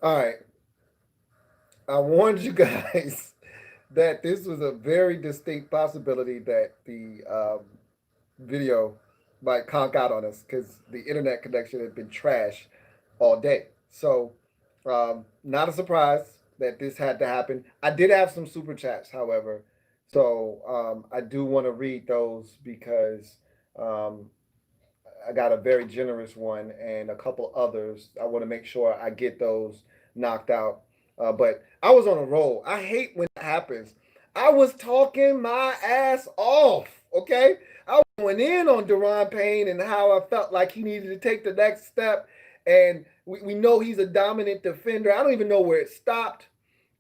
All right. I warned you guys that this was a very distinct possibility that the video might conk out on us because the internet connection had been trash all day. So, not a surprise that this had to happen. I did have some super chats, however. So, I do want to read those because um, I got a very generous one and a couple others. I want to make sure I get those knocked out. But I was on a roll. I hate when it happens. I was talking my ass off. Okay, I went in on Daron Payne and how I felt like he needed to take the next step. And we know he's a dominant defender. I don't even know where it stopped.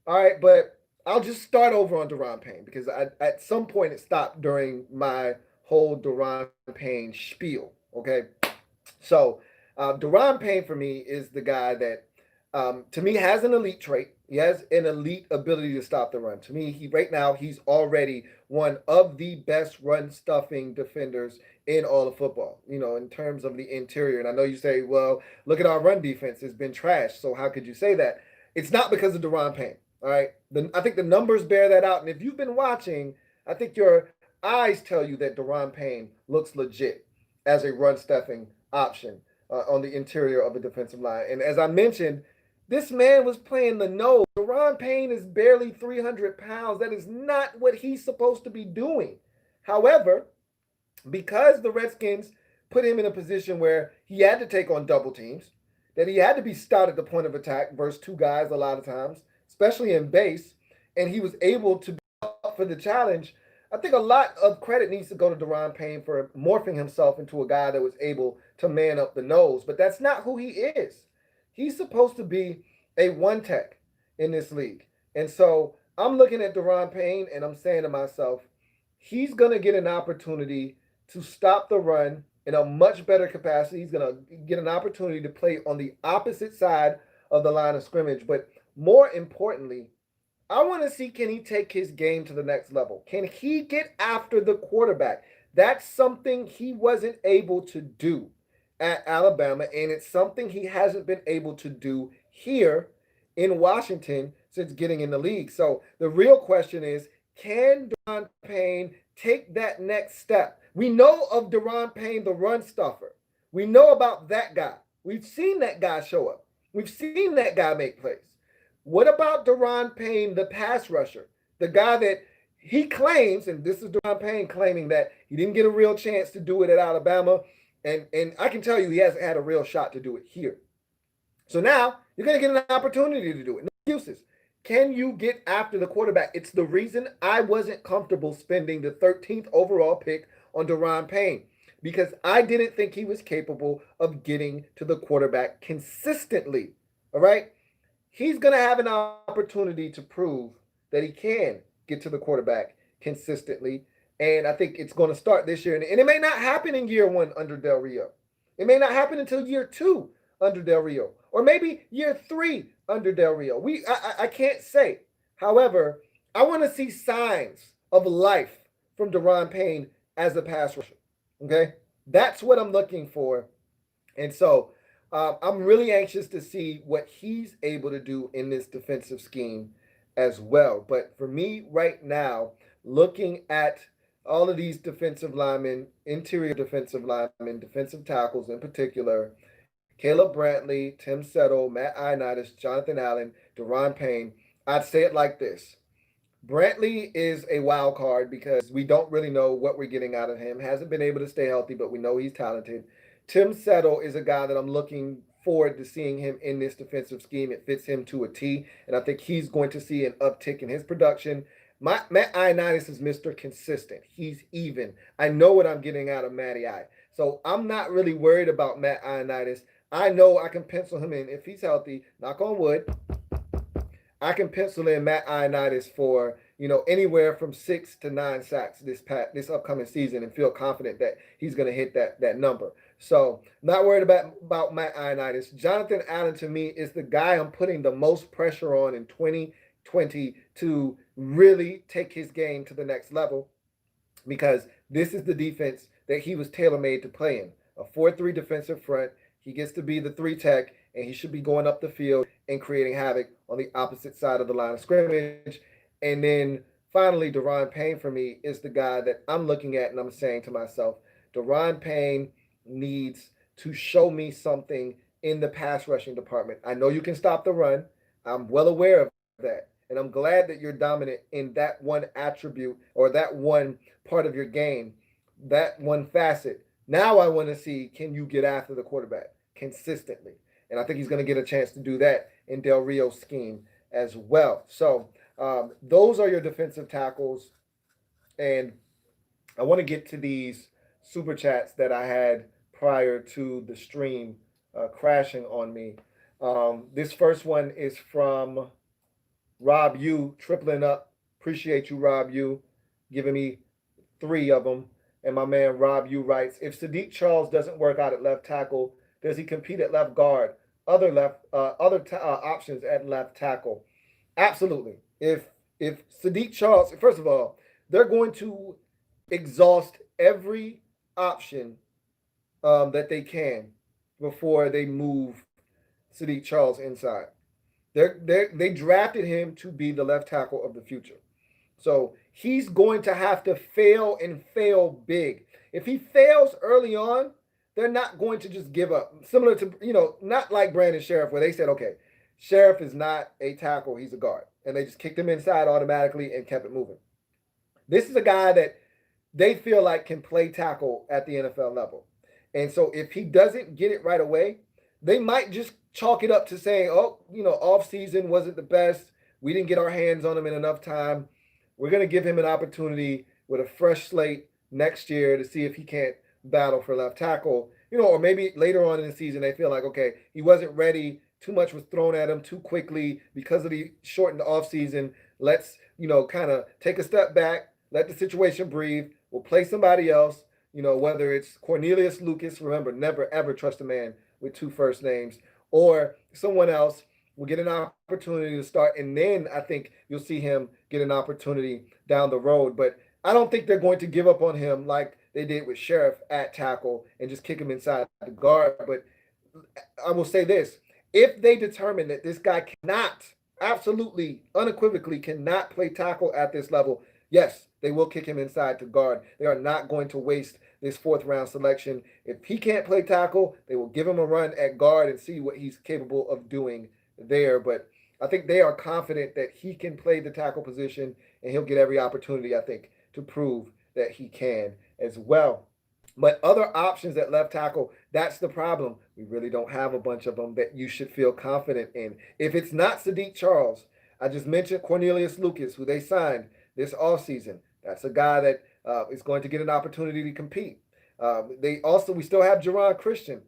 All right, but I'll just start over on Daron Payne because at some point it stopped during my whole Daron Payne spiel. Okay, so Daron Payne for me is the guy that, to me, has an elite trait. He has an elite ability to stop the run. To me, he right now he's already one of the best run stuffing defenders in all of football. You know, in terms of the interior. And I know you say, well, look at our run defense; it's been trash. So how could you say that? It's not because of Daron Payne. All right, I think the numbers bear that out. And if you've been watching, I think your eyes tell you that Daron Payne looks legit as a run stuffing option on the interior of a defensive line. And as I mentioned, this man was playing the nose. Daron Payne is barely 300 pounds. That is not what he's supposed to be doing. However, because the Redskins put him in a position where he had to take on double teams, that he had to be stout at the point of attack versus two guys a lot of times, especially in base, and he was able to be up for the challenge. I think a lot of credit needs to go to Daron Payne for morphing himself into a guy that was able to man up the nose, but that's not who he is. He's supposed to be a one tech in this league. And so I'm looking at Daron Payne and I'm saying to myself, he's going to get an opportunity to stop the run in a much better capacity. He's going to get an opportunity to play on the opposite side of the line of scrimmage. But more importantly, I want to see, can he take his game to the next level? Can he get after the quarterback? That's something he wasn't able to do at Alabama, and it's something he hasn't been able to do here in Washington since getting in the league. So the real question is, can Daron Payne take that next step? We know of Daron Payne, the run stuffer. We know about that guy. We've seen that guy show up. We've seen that guy make plays. What about Daron Payne, the pass rusher? The guy that he claims, and this is Daron Payne claiming that he didn't get a real chance to do it at Alabama. And I can tell you he hasn't had a real shot to do it here. So now you're going to get an opportunity to do it. No excuses. Can you get after the quarterback? It's the reason I wasn't comfortable spending the 13th overall pick on Daron Payne because I didn't think he was capable of getting to the quarterback consistently. All right? He's going to have an opportunity to prove that he can get to the quarterback consistently. And I think it's going to start this year. And it may not happen in year one under Del Rio. It may not happen until year two under Del Rio, or maybe year three under Del Rio. I can't say. However, I want to see signs of life from Daron Payne as a pass rusher. Okay, that's what I'm looking for, and so I'm really anxious to see what he's able to do in this defensive scheme as well. But for me right now, looking at all of these defensive linemen, interior defensive linemen, defensive tackles in particular, Caleb Brantley, Tim Settle, Matt Ioannidis, Jonathan Allen, Daron Payne, I'd say it like this. Brantley is a wild card because we don't really know what we're getting out of him. Hasn't been able to stay healthy, but we know he's talented. Tim Settle is a guy that I'm looking forward to seeing him in this defensive scheme. It fits him to a T, and I think he's going to see an uptick in his production. Matt Ioannidis is Mr. Consistent. He's even. I know what I'm getting out of Matty I. So I'm not really worried about Matt Ioannidis. I know I can pencil him in if he's healthy. Knock on wood. I can pencil in Matt Ioannidis for anywhere from 6 to 9 sacks this upcoming season and feel confident that he's going to hit that number. So not worried about Matt Ioannidis. Jonathan Allen to me is the guy I'm putting the most pressure on in 2020 to really take his game to the next level because this is the defense that he was tailor made to play in. A 4-3 defensive front. He gets to be the three tech, and he should be going up the field and creating havoc on the opposite side of the line of scrimmage. And then finally, Daron Payne for me is the guy that I'm looking at and I'm saying to myself, Daron Payne needs to show me something in the pass rushing department. I know you can stop the run. I'm well aware of that. And I'm glad that you're dominant in that one attribute or that one part of your game, that one facet. Now I want to see, can you get after the quarterback consistently? And I think he's going to get a chance to do that in Del Rio's scheme as well. So those are your defensive tackles. And I want to get to these super chats that I had prior to the stream crashing on me. This first one is from Rob U, tripling up. Appreciate you, Rob U, giving me three of them. And my man Rob U writes, if Sadiq Charles doesn't work out at left tackle, does he compete at left guard? Other options at left tackle. Absolutely. If Sadiq Charles, first of all, they're going to exhaust every option that they can before they move Sadiq Charles inside. They drafted him to be the left tackle of the future. So he's going to have to fail and fail big. If he fails early on, they're not going to just give up. Similar to, not like Brandon Sheriff, where they said, okay, Sheriff is not a tackle, he's a guard. And they just kicked him inside automatically and kept it moving. This is a guy that they feel like can play tackle at the NFL level. And so if he doesn't get it right away, they might just chalk it up to saying, oh, off season wasn't the best. We didn't get our hands on him in enough time. We're going to give him an opportunity with a fresh slate next year to see if he can't battle for left tackle. Or maybe later on in the season, they feel like, okay, he wasn't ready. Too much was thrown at him too quickly because of the shortened offseason. Let's, kind of take a step back, let the situation breathe. We'll play somebody else, whether it's Cornelius Lucas. Remember, never, ever trust a man with two first names, or someone else will get an opportunity to start. And then I think you'll see him get an opportunity down the road. But I don't think they're going to give up on him like they did with Sheriff at tackle and just kick him inside the guard. But I will say this, if they determine that this guy cannot, absolutely, unequivocally cannot play tackle at this level, yes, they will kick him inside to guard. They are not going to waste this fourth round selection. If he can't play tackle, they will give him a run at guard and see what he's capable of doing there. But I think they are confident that he can play the tackle position and he'll get every opportunity, I think, to prove that he can as well. But other options at left tackle, that's the problem. We really don't have a bunch of them that you should feel confident in. If it's not Sadiq Charles, I just mentioned Cornelius Lucas, who they signed this offseason. That's a guy that is going to get an opportunity to compete. We still have Jaron Christian.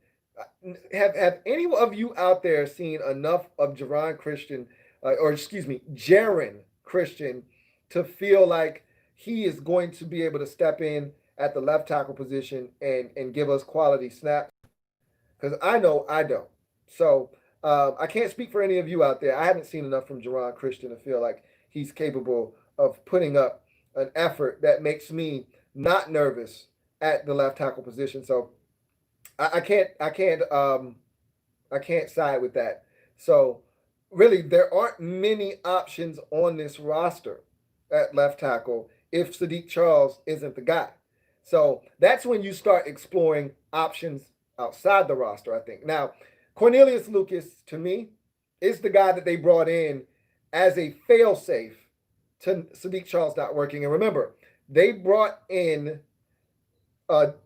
Have any of you out there seen enough of Jaron Christian, Jaron Christian, to feel like he is going to be able to step in at the left tackle position and give us quality snaps? Because I know I don't. So I can't speak for any of you out there. I haven't seen enough from Jaron Christian to feel like he's capable of putting up an effort that makes me not nervous at the left tackle position. So I can't side with that. So really, there aren't many options on this roster at left tackle if Sadiq Charles isn't the guy. So that's when you start exploring options outside the roster, I think. Now, Cornelius Lucas, to me, is the guy that they brought in as a fail-safe to Sadiq Charles not working. And remember, they brought in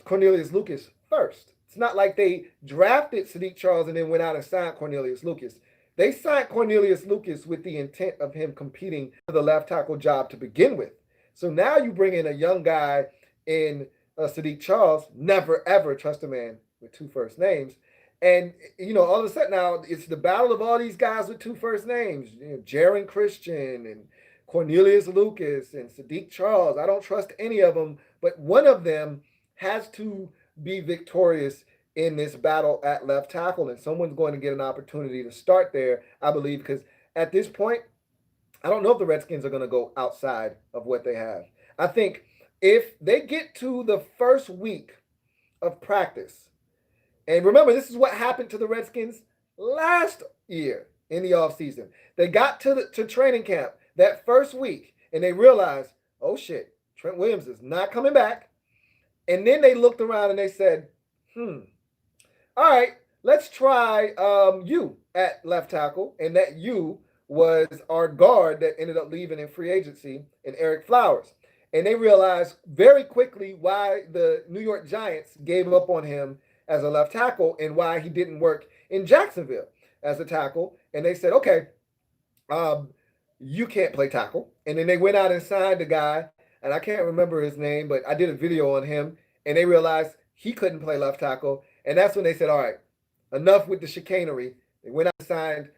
Cornelius Lucas first. It's not like they drafted Sadiq Charles and then went out and signed Cornelius Lucas. They signed Cornelius Lucas with the intent of him competing for the left tackle job to begin with. So now you bring in a young guy in Sadiq Charles, never ever trust a man with two first names. And, all of a sudden now it's the battle of all these guys with two first names. Jaron Christian and Cornelius Lucas and Sadiq Charles. I don't trust any of them, but one of them has to be victorious in this battle at left tackle, and someone's going to get an opportunity to start there, I believe, because at this point, I don't know if the Redskins are going to go outside of what they have. I think if they get to the first week of practice, and remember, this is what happened to the Redskins last year in the offseason. They got to training camp that first week and they realized, oh shit, Trent Williams is not coming back. And then they looked around and they said, all right, let's try you at left tackle. And that you was our guard that ended up leaving in free agency in Eric Flowers. And they realized very quickly why the New York Giants gave up on him as a left tackle and why he didn't work in Jacksonville as a tackle. And they said, okay, um, you can't play tackle. And then they went out and signed a guy, and I can't remember his name, but I did a video on him, and they realized he couldn't play left tackle. And that's when they said, all right, enough with the chicanery. They went out and signed.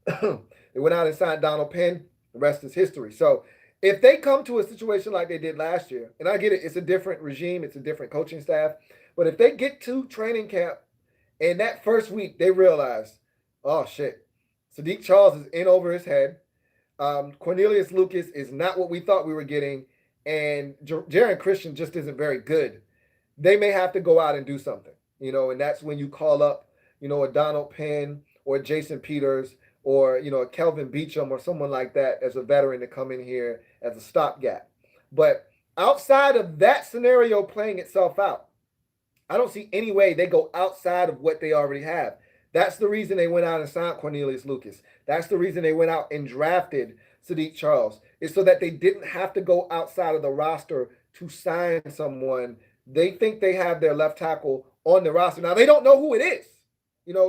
They went out and signed Donald Penn. The rest is history. So if they come to a situation like they did last year, and I get it, it's a different regime, it's a different coaching staff, but if they get to training camp and that first week they realize, oh shit, Sadiq Charles is in over his head. Cornelius Lucas is not what we thought we were getting, and Jaron Christian just isn't very good. They may have to go out and do something, and that's when you call up, a Donald Penn or Jason Peters or a Kelvin Beachum or someone like that as a veteran to come in here as a stopgap. But outside of that scenario playing itself out, I don't see any way they go outside of what they already have. That's the reason they went out and signed Cornelius Lucas. That's the reason they went out and drafted Sadiq Charles. Is so that they didn't have to go outside of the roster to sign someone. They think they have their left tackle on the roster. Now, they don't know who it is.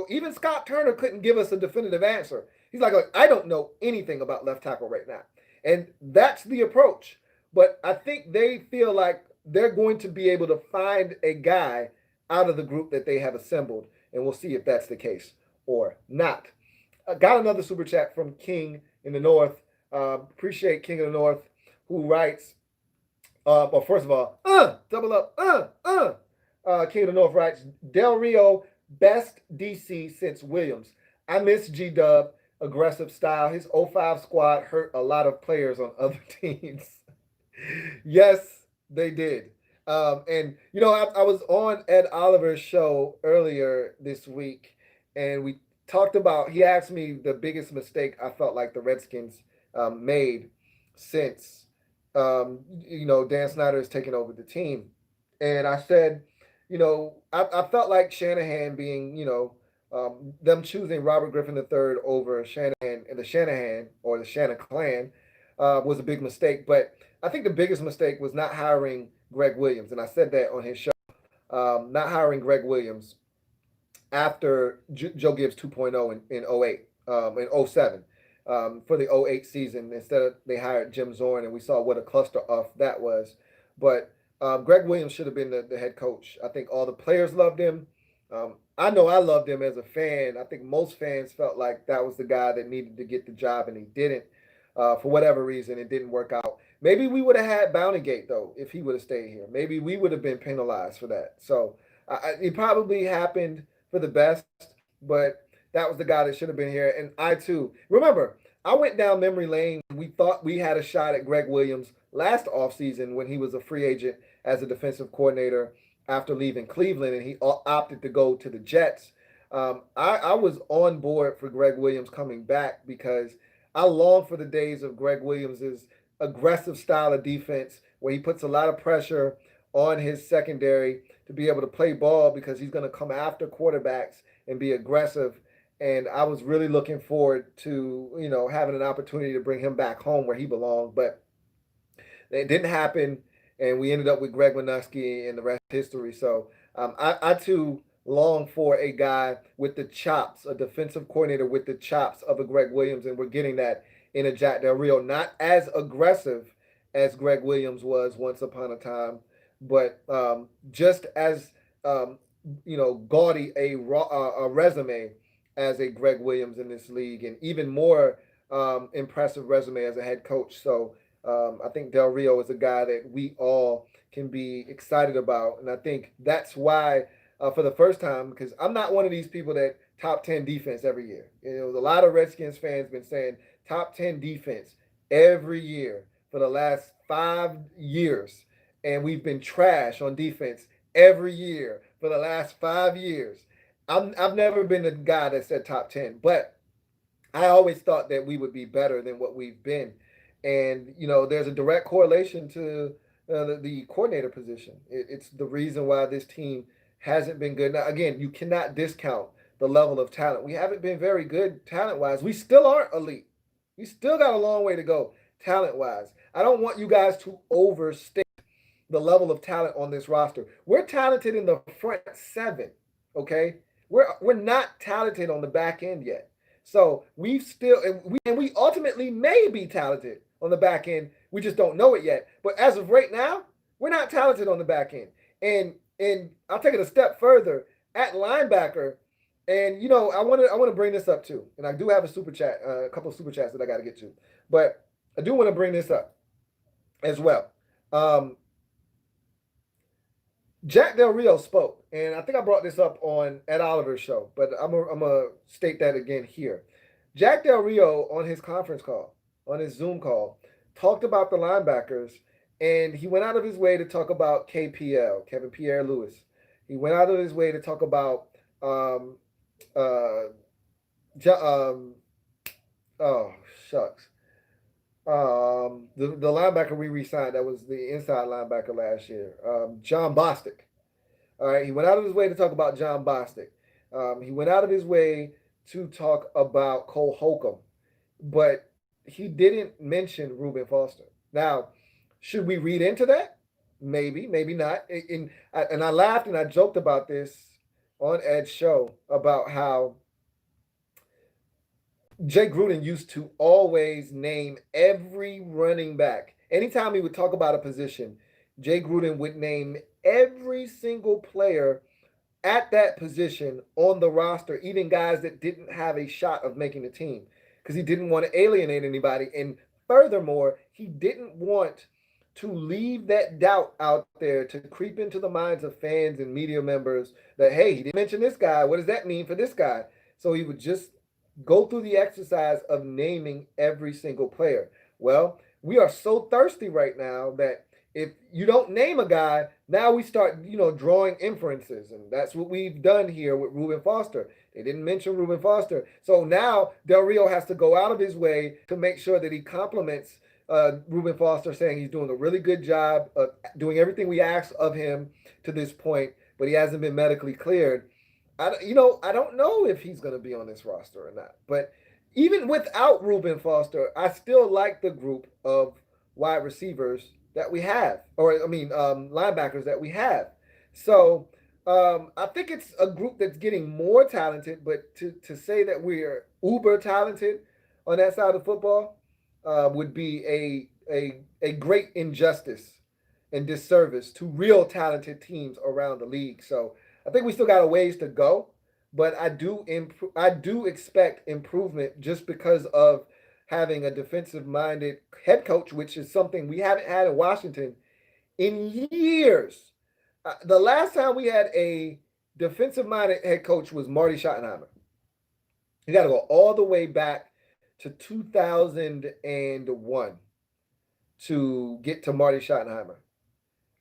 Even Scott Turner couldn't give us a definitive answer. He's like, I don't know anything about left tackle right now. And that's the approach. But I think they feel like they're going to be able to find a guy out of the group that they have assembled. And we'll see if that's the case or not. Got another super chat from King in the North. Appreciate King of the North, who writes, well, first of all, double up, King of the North writes, Del Rio, best DC since Williams. I miss G-Dub, aggressive style. His '05 squad hurt a lot of players on other teams. Yes, they did. And I was on Ed Oliver's show earlier this week, and we talked about. He asked me the biggest mistake I felt like the Redskins made since Dan Snyder has taken over the team, and I said, I felt like Shanahan being, them choosing Robert Griffin III over Shanahan and the Shanahan or the Shannon clan was a big mistake, but I think the biggest mistake was not hiring Greg Williams, and I said that on his show. Not hiring Greg Williams after Joe Gibbs 2.0 in '08, in '07, for the '08 season. Instead of they hired Jim Zorn, and we saw what a cluster off that was. But Greg Williams should have been the head coach. I think all the players loved him. I know I loved him as a fan. I think most fans felt like that was the guy that needed to get the job, and he didn't. For whatever reason, it didn't work out. Maybe we would have had Bountygate, though, if he would have stayed here. Maybe we would have been penalized for that. So it probably happened for the best, but that was the guy that should have been here. And I, too, remember, I went down memory lane. We thought we had a shot at Greg Williams last offseason when he was a free agent as a defensive coordinator after leaving Cleveland, and he opted to go to the Jets. I was on board for Greg Williams coming back because I long for the days of Greg Williams's aggressive style of defense where he puts a lot of pressure on his secondary to be able to play ball because he's going to come after quarterbacks and be aggressive. And I was really looking forward to, having an opportunity to bring him back home where he belonged. But it didn't happen, and we ended up with Greg Minuski and the rest is history. So I too long for a guy with the chops, a defensive coordinator with the chops of a Greg Williams, and we're getting that in a Jack Del Rio. Not as aggressive as Greg Williams was once upon a time, but just as gaudy a resume as a Greg Williams in this league, and even more impressive resume as a head coach. So I think Del Rio is a guy that we all can be excited about, and I think that's why. For the first time, because I'm not one of these people that top 10 defense every year. A lot of Redskins fans been saying top 10 defense every year for the last 5 years. And we've been trash on defense every year for the last 5 years. I've never been the guy that said top 10, but I always thought that we would be better than what we've been. And, there's a direct correlation to the coordinator position. It's the reason why this team hasn't been good. Now, again, you cannot discount the level of talent. We haven't been very good talent wise. We still aren't elite. We still got a long way to go talent wise. I don't want you guys to overstate the level of talent on this roster. We're talented in the front seven, okay? We're not talented on the back end yet. So we've still and we ultimately may be talented on the back end. We just don't know it yet. But as of right now, we're not talented on the back end. And I'll take it a step further at linebacker. And I want to bring this up too. And I do have a super chat, a couple of super chats that I got to get to. But I do want to bring this up as well. Um, Jack Del Rio spoke, and I think I brought this up on Ed Oliver's show, but I'm gonna state that again here. Jack Del Rio on his conference call, on his Zoom call, talked about the linebackers, and he went out of his way to talk about KPL, Kevin Pierre Lewis. He went out of his way to talk about um, uh, um, oh shucks, the linebacker we re-signed that was the inside linebacker last year, John Bostic. All right, he went out of his way to talk about John Bostic. He went out of his way to talk about Cole Holcomb, but he didn't mention Reuben Foster. Now, should we read into that? Maybe, maybe not. And I laughed and I joked about this on Ed's show about how Jay Gruden used to always name every running back. Anytime he would talk about a position, Jay Gruden would name every single player at that position on the roster, even guys that didn't have a shot of making the team, because he didn't want to alienate anybody. And furthermore, he didn't want to leave that doubt out there to creep into the minds of fans and media members that, hey, he didn't mention this guy. What does that mean for this guy? So he would just go through the exercise of naming every single player. Well, we are so thirsty right now that if you don't name a guy, now we start, drawing inferences. And that's what we've done here with Reuben Foster. They didn't mention Reuben Foster. So now Del Rio has to go out of his way to make sure that he compliments Reuben Foster, saying he's doing a really good job of doing everything we asked of him to this point, but he hasn't been medically cleared. I don't know if he's going to be on this roster or not. But even without Reuben Foster, I still like the group of wide receivers that we have, or I mean, linebackers that we have. So I think it's a group that's getting more talented. But to say that we're uber talented on that side of football would be a great injustice and disservice to real talented teams around the league. So I think we still got a ways to go, but I do expect improvement just because of having a defensive minded head coach, which is something we haven't had in Washington in years. The last time we had a defensive minded head coach was Marty Schottenheimer. You got to go all the way back to 2001 to get to Marty Schottenheimer.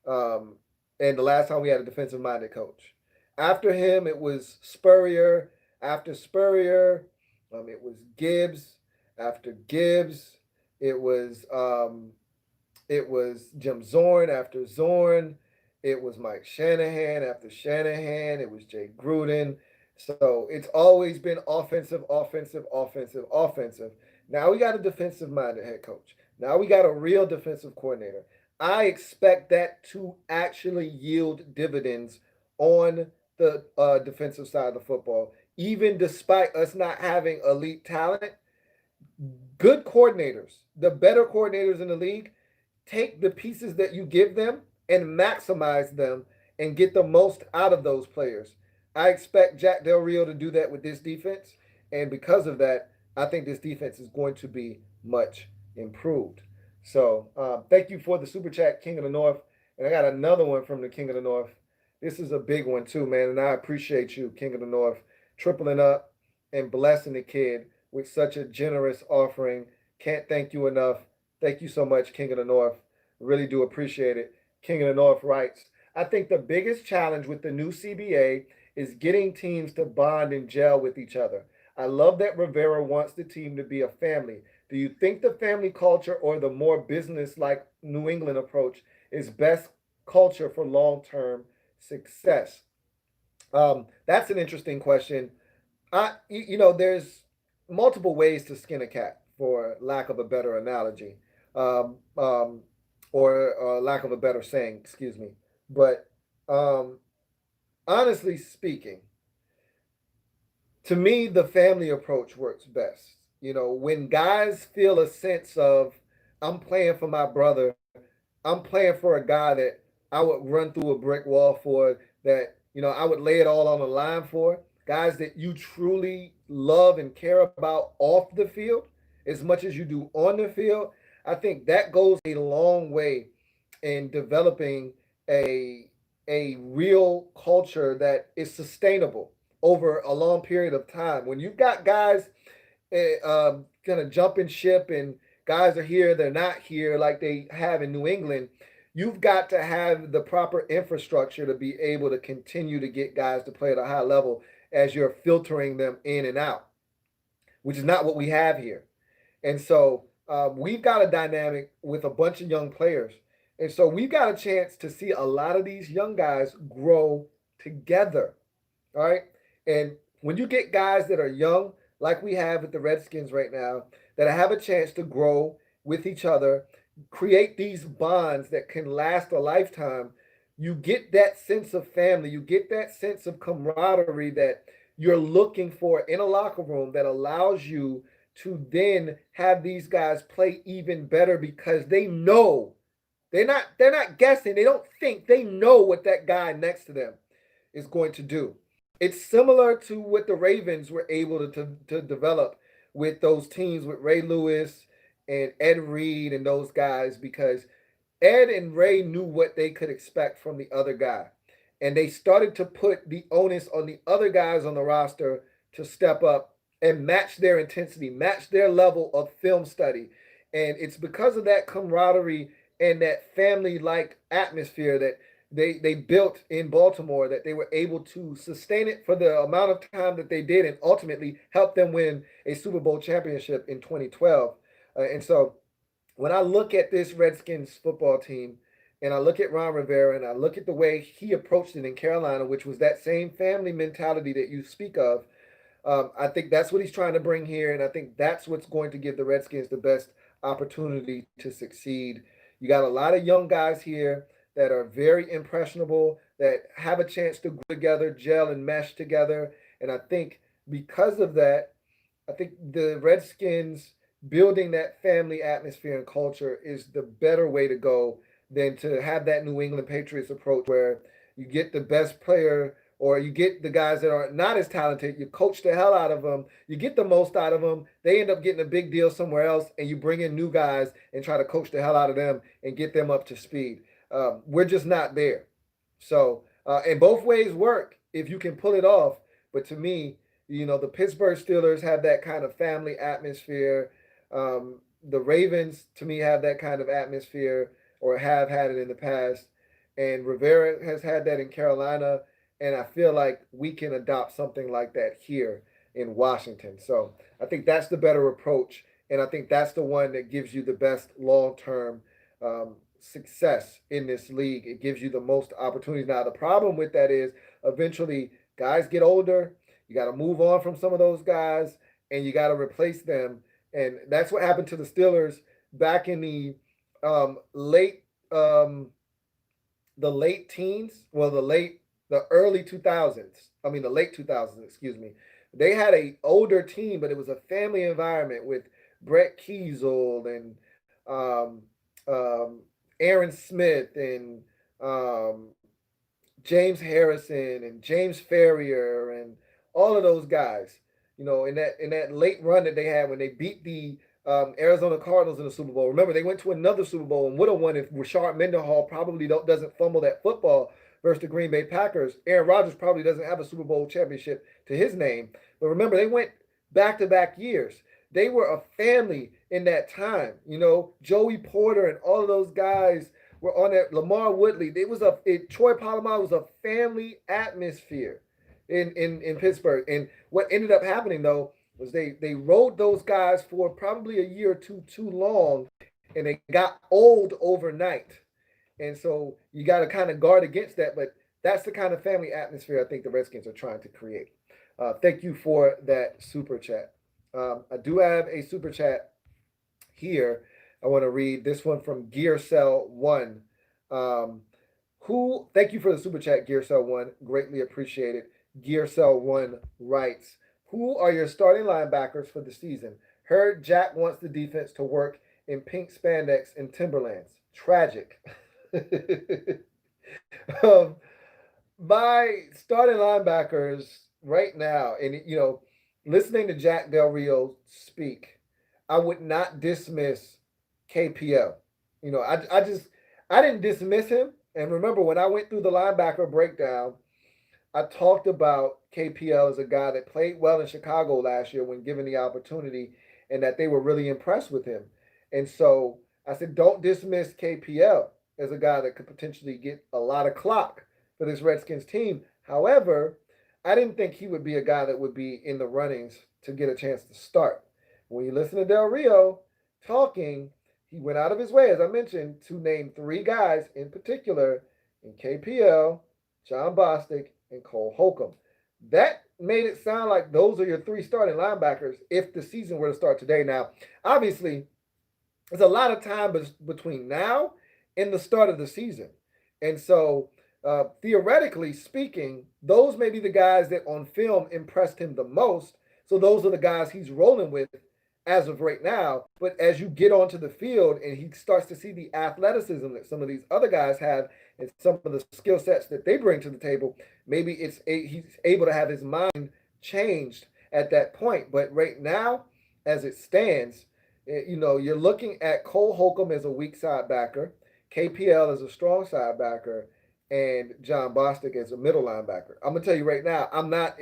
Um, and the last time we had a defensive minded coach. After him, it was Spurrier. After Spurrier, it was Gibbs. After Gibbs, it was Jim Zorn. After Zorn, it was Mike Shanahan. After Shanahan, it was Jay Gruden. So it's always been offensive, offensive, offensive, offensive. Now we got a defensive minded head coach. Now we got a real defensive coordinator. I expect that to actually yield dividends on the defensive side of the football, even despite us not having elite talent. Good coordinators, the better coordinators in the league, take the pieces that you give them and maximize them and get the most out of those players. I expect Jack Del Rio to do that with this defense, and because of that, I think this defense is going to be much improved. So, thank you for the super chat, King of the North, and I got another one from the King of the North. This is a big one too, man, and I appreciate you, King of the North, tripling up and blessing the kid with such a generous offering. Can't thank you enough. Thank you so much, King of the North. Really do appreciate it. King of the North writes, I think the biggest challenge with the new CBA is getting teams to bond and gel with each other. I love that Rivera wants the team to be a family. Do you think the family culture or the more business like New England approach is best culture for long term success? That's an interesting question. There's multiple ways to skin a cat, for lack of a better analogy, um, um, or lack of a better saying, excuse me. But um, honestly speaking, to me, the family approach works best. When guys feel a sense of, I'm playing for my brother, I'm playing for a guy that I would run through a brick wall for, that, I would lay it all on the line for, guys that you truly love and care about off the field as much as you do on the field. I think that goes a long way in developing a a real culture that is sustainable over a long period of time. When you've got guys kind of jumping ship and guys are here, they're not here like they have in New England, you've got to have the proper infrastructure to be able to continue to get guys to play at a high level as you're filtering them in and out, which is not what we have here. And so we've got a dynamic with a bunch of young players. And so we've got a chance to see a lot of these young guys grow together. All right. And when you get guys that are young, like we have with the Redskins right now, that have a chance to grow with each other, create these bonds that can last a lifetime, you get that sense of family, you get that sense of camaraderie that you're looking for in a locker room that allows you to then have these guys play even better because they know they're not guessing, they don't think, they know what that guy next to them is going to do. It's similar to what the Ravens were able to develop with those teams with Ray Lewis and Ed Reed and those guys, because Ed and Ray knew what they could expect from the other guy. And they started to put the onus on the other guys on the roster to step up and match their intensity, match their level of film study. And it's because of that camaraderie and that family like atmosphere that they built in Baltimore that they were able to sustain it for the amount of time that they did and ultimately help them win a Super Bowl championship in 2012. And so when I look at this Redskins football team and I look at Ron Rivera and I look at the way he approached it in Carolina, which was that same family mentality that you speak of, I think that's what he's trying to bring here. And I think that's what's going to give the Redskins the best opportunity to succeed. You got a lot of young guys here that are very impressionable, that have a chance to grow together, gel and mesh together. And I think because of that, I think the Redskins building that family atmosphere and culture is the better way to go than to have that New England Patriots approach where you get the best player or you get the guys that are not as talented, you coach the hell out of them, you get the most out of them, they end up getting a big deal somewhere else, and you bring in new guys and try to coach the hell out of them and get them up to speed. We're just not there. So, and both ways work if you can pull it off. But to me, the Pittsburgh Steelers have that kind of family atmosphere. The Ravens, to me, have that kind of atmosphere or have had it in the past. And Rivera has had that in Carolina. And I feel like we can adopt something like that here in Washington. So I think that's the better approach. And I think that's the one that gives you the best long term success in this league. It gives you the most opportunities. Now, the problem with that is eventually guys get older. You got to move on from some of those guys and you got to replace them. And that's what happened to the Steelers back in um, late um, late teens. Well, the early 2000s. I mean, the late 2000s. Excuse me. They had a older team, but it was a family environment with Brett Kiesel and um, um, Aaron Smith and um, James Harrison and James Ferrier and all of those guys. In that late run that they had when they beat the Arizona Cardinals in the Super Bowl. Remember, they went to another Super Bowl and would have won if Rashard Mendenhall probably doesn't fumble that football versus the Green Bay Packers. Aaron Rodgers probably doesn't have a Super Bowl championship to his name. But remember, they went back-to-back years. They were a family in that time. Joey Porter and all of those guys were on that. Lamar Woodley. Troy Polamalu was a family atmosphere. in Pittsburgh. And what ended up happening though was they rode those guys for probably a year or two too long, and they got old overnight. And so you got to kind of guard against that. But that's the kind of family atmosphere I think the Redskins are trying to create. Thank you for that super chat. I do have a super chat here. I want to read this one from Gear Cell One. Um, who? Thank you for the super chat, Gear Cell One. Greatly appreciated. Gear Cell One writes, "Who are your starting linebackers for the season? Heard Jack wants the defense to work in pink spandex and Timberlands. Tragic." um, my starting linebackers right now, and listening to Jack Del Rio speak, I would not dismiss KPL. I didn't dismiss him. And remember, when I went through the linebacker breakdown, I talked about KPL as a guy that played well in Chicago last year when given the opportunity, and that they were really impressed with him. And so I said, don't dismiss KPL as a guy that could potentially get a lot of clock for this Redskins team. However, I didn't think he would be a guy that would be in the runnings to get a chance to start. When you listen to Del Rio talking, he went out of his way, as I mentioned, to name three guys in particular in KPL, John Bostic, and Cole Holcomb. That made it sound like those are your three starting linebackers if the season were to start today. Now, obviously, there's a lot of time between now and the start of the season. And so, theoretically speaking, those may be the guys that on film impressed him the most. So, those are the guys he's rolling with as of right now. But as you get onto the field and he starts to see the athleticism that some of these other guys have and some of the skill sets that they bring to the table, maybe he's able to have his mind changed at that point. But right now, as it stands, you're looking at Cole Holcomb as a weak side backer, KPL as a strong side backer, and John Bostic as a middle linebacker. I'm gonna tell you right now, I'm not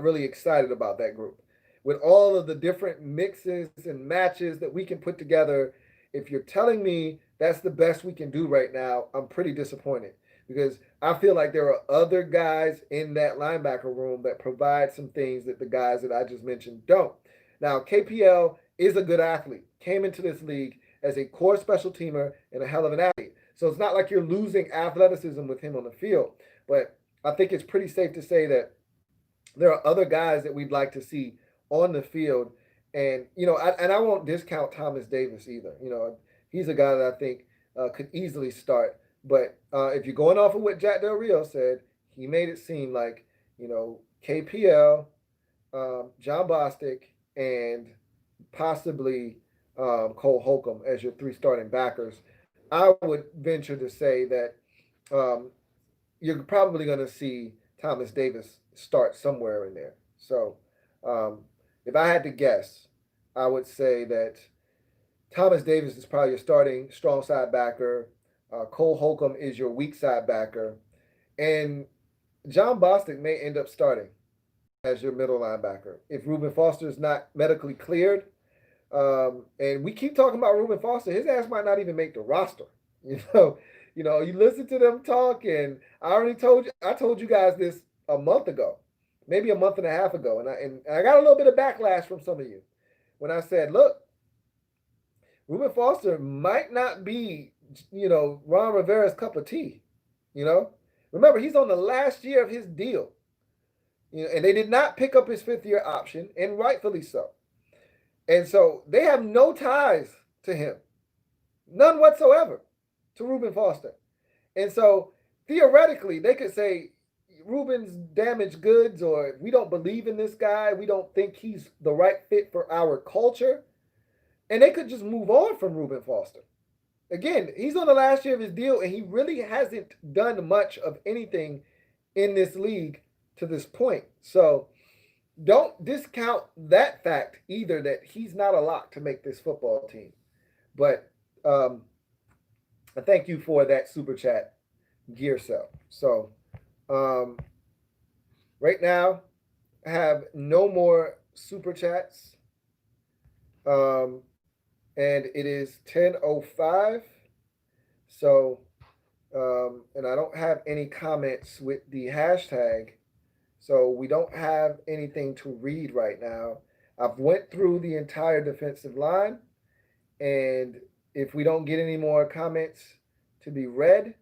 really excited about that group. With all of the different mixes and matches that we can put together, if you're telling me that's the best we can do right now, I'm pretty disappointed because I feel like there are other guys in that linebacker room that provide some things that the guys that I just mentioned don't. Now, KPL is a good athlete, came into this league as a core special teamer and a hell of an athlete. So it's not like you're losing athleticism with him on the field. But I think it's pretty safe to say that there are other guys that we'd like to see on the field. And, I won't discount Thomas Davis either. He's a guy that I think could easily start. But if you're going off of what Jack Del Rio said, he made it seem like, KPL, John Bostic, and possibly Cole Holcomb as your three starting backers. I would venture to say that um, you're probably going to see Thomas Davis start somewhere in there. So um, if I had to guess, I would say that Thomas Davis is probably your starting strong side backer. Cole Holcomb is your weak side backer. And John Bostic may end up starting as your middle linebacker. If Reuben Foster is not medically cleared, and we keep talking about Reuben Foster, his ass might not even make the roster. You know, you listen to them talk, and I told you guys this a month ago, maybe a month and a half ago, and I got a little bit of backlash from some of you when I said, look, Reuben Foster might not be, Ron Rivera's cup of tea. Remember he's on the last year of his deal. And they did not pick up his fifth year option, and rightfully so. And so they have no ties to him, none whatsoever, to Reuben Foster. And so theoretically, they could say Reuben's damaged goods, or we don't believe in this guy, we don't think he's the right fit for our culture, and they could just move on from Reuben Foster. Again, he's on the last year of his deal, and he really hasn't done much of anything in this league to this point. So don't discount that fact either, that he's not a lock to make this football team. But I thank you for that super chat, Gear Cell. So um, right now, I have no more super chats. And it is 10:05. So, and I don't have any comments with the hashtag So we don't have anything to read right now. I've went through the entire defensive line, and if we don't get any more comments to be read,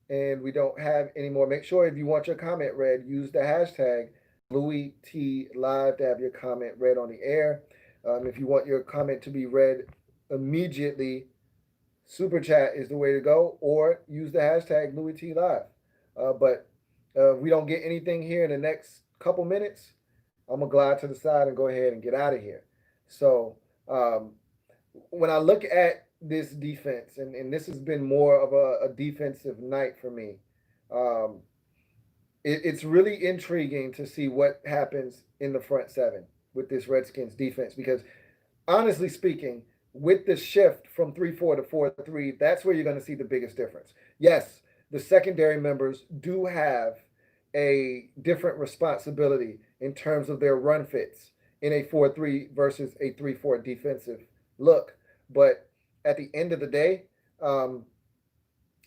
and we don't have any more, make sure if you want your comment read, use the hashtag Louie T Live to have your comment read on the air. If you want your comment to be read immediately, super chat is the way to go, or use the hashtag Louie T Live. But if we don't get anything here in the next couple minutes, I'm gonna glide to the side and go ahead and get out of here. So um, when I look at this defense, and this has been more of a defensive night for me, um, it's really intriguing to see what happens in the front seven with this Redskins defense because honestly speaking, with the shift from 3-4 to 4-3, that's where you're going to see the biggest difference. Yes, the secondary members do have a different responsibility in terms of their run fits in a 4-3 versus a 3-4 defensive look. But at the end of the day, um,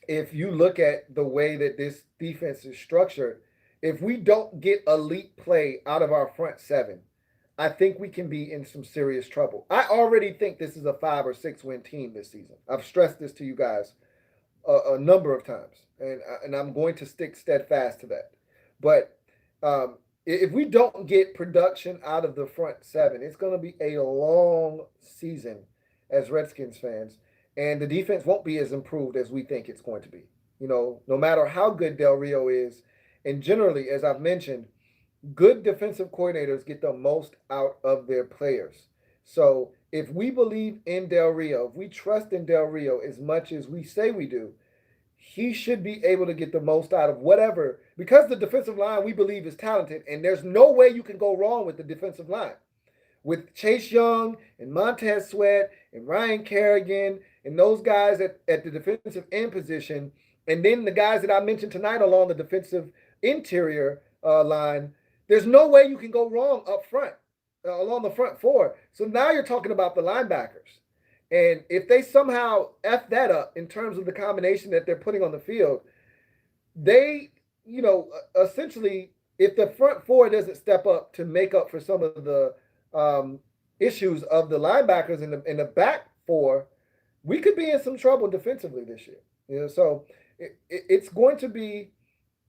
if you look at the way that this defense is structured, if we don't get elite play out of our front seven, I think we can be in some serious trouble. I already think this is a 5 or 6 win team this season. I've stressed this to you guys a number of times, and I'm going to stick steadfast to that. But if we don't get production out of the front seven, it's going to be a long season as Redskins fans, and the defense won't be as improved as we think it's going to be. No matter how good Del Rio is, and generally, as I've mentioned, good defensive coordinators get the most out of their players. So if we believe in Del Rio, if we trust in Del Rio as much as we say we do, he should be able to get the most out of whatever, because the defensive line we believe is talented, and there's no way you can go wrong with the defensive line. With Chase Young and Montez Sweat and Ryan Kerrigan and those guys at the defensive end position, and then the guys that I mentioned tonight along the defensive interior line, there's no way you can go wrong up front, along the front four. So now you're talking about the linebackers. And if they somehow F that up in terms of the combination that they're putting on the field, they, essentially, if the front four doesn't step up to make up for some of the issues of the linebackers in the back four, we could be in some trouble defensively this year. So it's going to be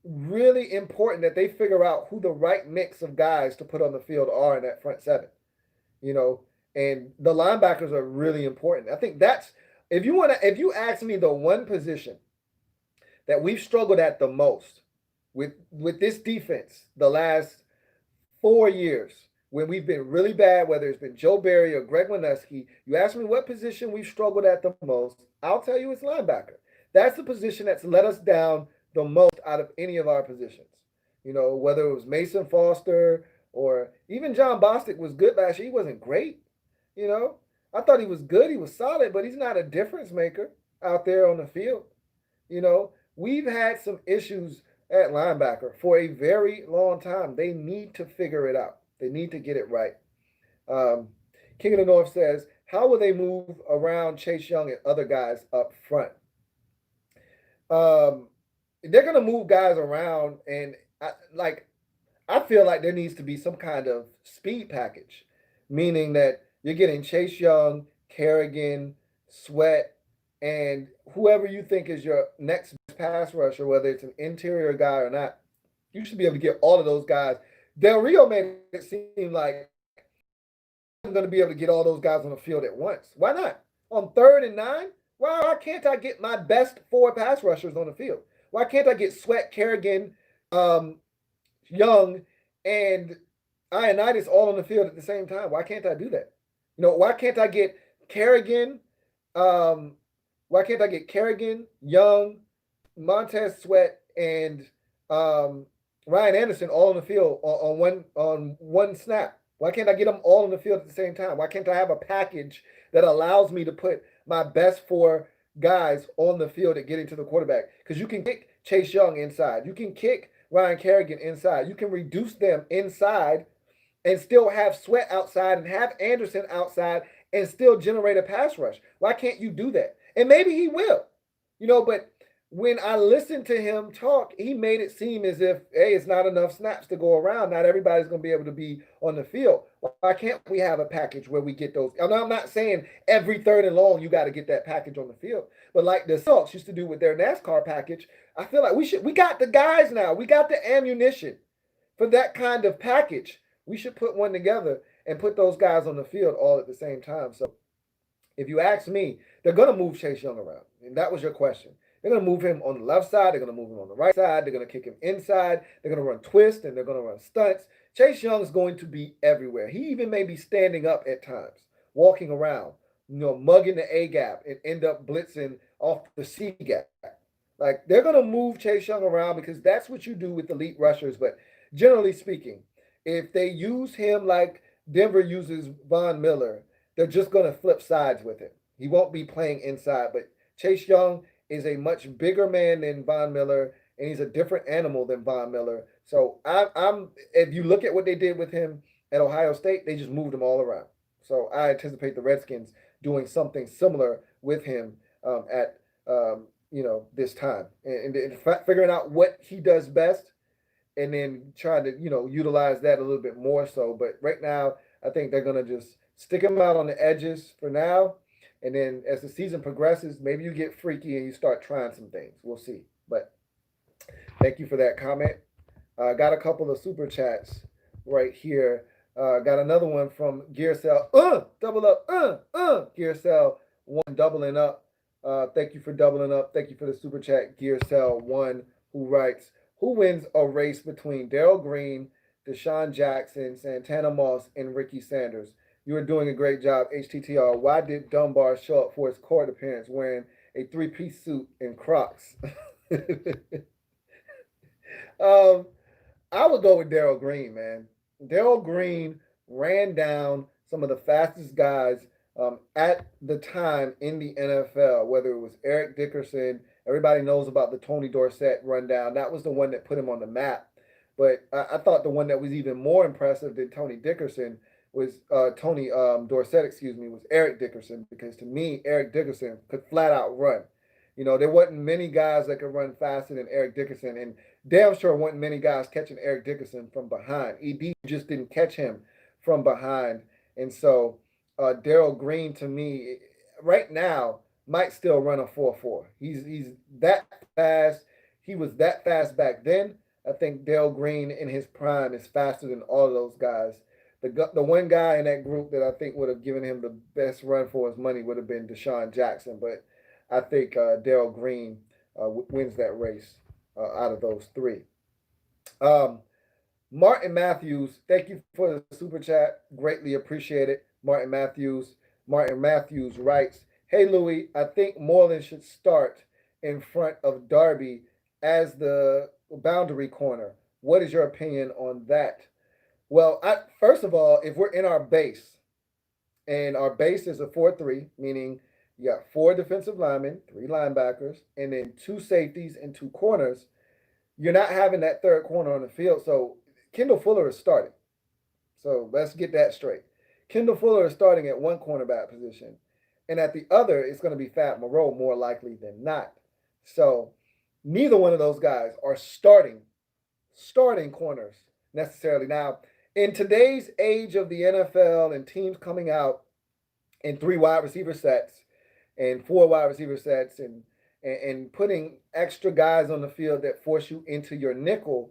really important that they figure out who the right mix of guys to put on the field are in that front seven. And the linebackers are really important. I think that's, if you ask me the one position that we've struggled at the most with this defense the last 4 years, when we've been really bad, whether it's been Joe Barry or Greg Wineski, you ask me what position we've struggled at the most, I'll tell you it's linebacker. That's the position that's let us down the most out of any of our positions. Whether it was Mason Foster or even John Bostic was good last year. He wasn't great. I thought he was good. He was solid, but he's not a difference maker out there on the field. We've had some issues at linebacker for a very long time. They need to figure it out. They need to get it right. King of the North says, how will they move around Chase Young and other guys up front? They're going to move guys around, and I feel like there needs to be some kind of speed package, meaning that you're getting Chase Young, Kerrigan, Sweat, and whoever you think is your next pass rusher, whether it's an interior guy or not, you should be able to get all of those guys. Del Rio made it seem like I'm going to be able to get all those guys on the field at once. Why not? On 3rd and 9, why can't I get my best 4 pass rushers on the field? Why can't I get Sweat, Kerrigan, Young, and Ioannidis all on the field at the same time? Why can't I do that? Why can't I get Kerrigan? Why can't I get Kerrigan, Young, Montez Sweat, and Ryan Anderson all on the field on one snap? Why can't I get them all on the field at the same time? Why can't I have a package that allows me to put my best 4 guys on the field at getting to the quarterback? Because you can kick Chase Young inside. You can kick Ryan Kerrigan inside. You can reduce them inside and still have Sweat outside and have Anderson outside and still generate a pass rush. Why can't you do that? And maybe he will, but when I listened to him talk, he made it seem as if, hey, it's not enough snaps to go around. Not everybody's going to be able to be on the field. Why can't we have a package where we get those? And I'm not saying every third and long you got to get that package on the field, but like the Seahawks used to do with their NASCAR package, I feel like we got the guys now. We got the ammunition for that kind of package. We should put one together and put those guys on the field all at the same time. So if you ask me, they're going to move Chase Young around. And that was your question. They're going to move him on the left side. They're going to move him on the right side. They're going to kick him inside. They're going to run twists and they're going to run stunts. Chase Young is going to be everywhere. He even may be standing up at times, walking around, mugging the A gap and end up blitzing off the C gap. Like they're going to move Chase Young around because that's what you do with elite rushers. But generally speaking, if they use him like Denver uses Von Miller, they're just going to flip sides with him. He won't be playing inside, but Chase Young is a much bigger man than Von Miller, and he's a different animal than Von Miller. So I'm if you look at what they did with him at Ohio State, they just moved him all around. So I anticipate the Redskins doing something similar with him at this time and figuring out what he does best and then trying to utilize that a little bit more so. But right now, I think they're gonna just stick him out on the edges for now, and then as the season progresses, maybe you get freaky and you start trying some things. We'll see. But thank you for that comment. Got a couple of super chats right here. Got another one from Gear Cell. Double up. Gear Cell 1 doubling up. Thank you for doubling up. Thank you for the super chat, Gear Cell 1, who writes, who wins a race between Darrell Green, Deshaun Jackson, Santana Moss, and Ricky Sanders? You are doing a great job, HTTR. Why did Dunbar show up for his court appearance wearing a three-piece suit and Crocs? um, I would go with Darrell Green, man. Darrell Green ran down some of the fastest guys at the time in the NFL, whether it was Eric Dickerson. Everybody knows about the Tony Dorsett rundown. That was the one that put him on the map. But I thought the one that was even more impressive than Tony Dickerson was Tony Dorsett, was Eric Dickerson, because to me, Eric Dickerson could flat out run. There wasn't many guys that could run faster than Eric Dickerson, and damn sure wasn't many guys catching Eric Dickerson from behind. ED just didn't catch him from behind. And so Darrell Green, to me, right now, might still run a 4.4. He's that fast. He was that fast back then. I think Darrell Green in his prime is faster than all of those guys. The one guy in that group that I think would have given him the best run for his money would have been Deshaun Jackson, but I think Darrell Green wins that race out of those three. Martin Matthews, thank you for the super chat. Greatly appreciate it. Martin Matthews writes, hey, Louie, I think Moreland should start in front of Darby as the boundary corner. What is your opinion on that? Well, first of all, if we're in our base, and our base is a 4-3, meaning you got 4 defensive linemen, 3 linebackers, and then 2 safeties and 2 corners, you're not having that third corner on the field. So Kendall Fuller is starting. So let's get that straight. Kendall Fuller is starting at one cornerback position, and at the other, it's going to be Fat Moreau more likely than not. So neither one of those guys are starting corners necessarily. Now, in today's age of the NFL and teams coming out in 3 wide receiver sets and 4 wide receiver sets and putting extra guys on the field that force you into your nickel,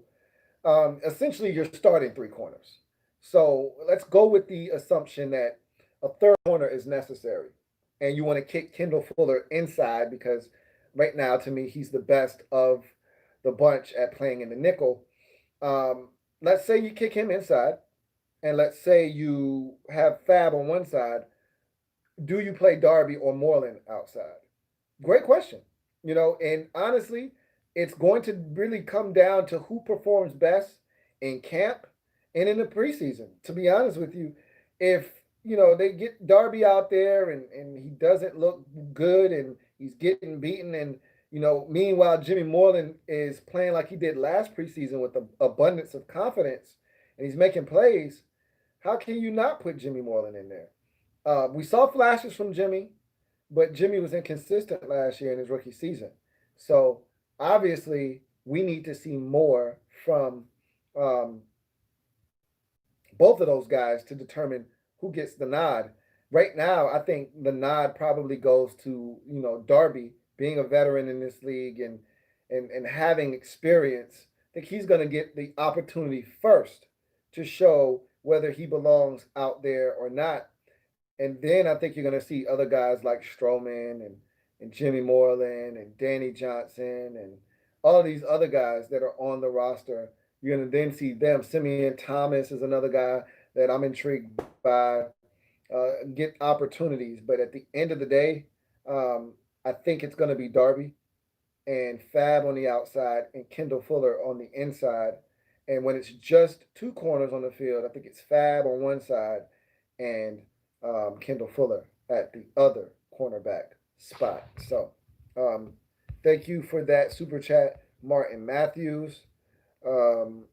essentially you're starting 3 corners. So let's go with the assumption that a third corner is necessary. And you want to kick Kendall Fuller inside because right now, to me, he's the best of the bunch at playing in the nickel. Let's say you kick him inside, and let's say you have Fab on one side. Do you play Darby or Moreland outside? Great question. And honestly, it's going to really come down to who performs best in camp and in the preseason. To be honest with you, if they get Darby out there and he doesn't look good and he's getting beaten, and meanwhile Jimmy Moreland is playing like he did last preseason with an abundance of confidence and he's making plays, how can you not put Jimmy Moreland in there? We saw flashes from Jimmy, but Jimmy was inconsistent last year in his rookie season. So obviously we need to see more from um, both of those guys to determine who gets the nod. Right now, I think the nod probably goes to Darby being a veteran in this league and having experience. I think he's going to get the opportunity first to show whether he belongs out there or not. And then I think you're going to see other guys like Strowman and Jimmy Moreland and Danny Johnson and all these other guys that are on the roster. You're going to then see them. Simeon Thomas is another guy that I'm intrigued by. Get opportunities, but at the end of the day, um, I think it's going to be Darby and Fab on the outside and Kendall Fuller on the inside. And when it's just two corners on the field, I think it's Fab on one side and Kendall Fuller at the other cornerback spot. So um, thank you for that super chat, Martin Matthews. Um,